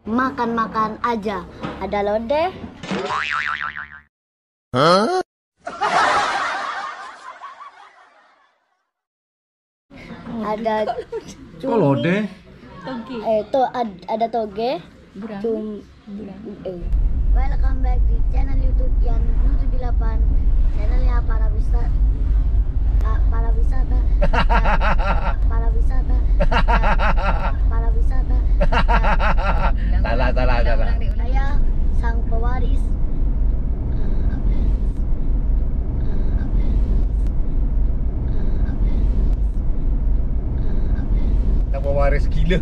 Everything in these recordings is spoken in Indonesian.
makan-makan aja. Ada lodeh. Ada Kok lodeh? Ada toge. Burang. Welcome back di channel YouTube yang 78, channelnya para wisata. Salah. Saya sang pewaris Yang pewaris gila.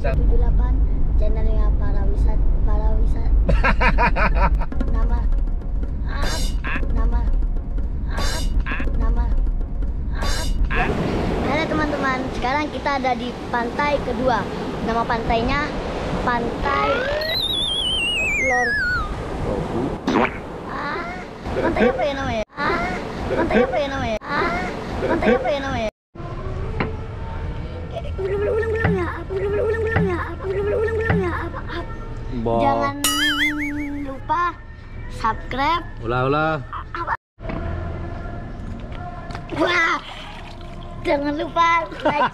78, channelnya para wisata. Halo teman-teman, sekarang kita ada di pantai kedua. Nama pantainya Pantai Lor. Pantai apa ya namanya? Pantai apa ya namanya? Jangan lupa subscribe. Ulah. Wah, jangan lupa like.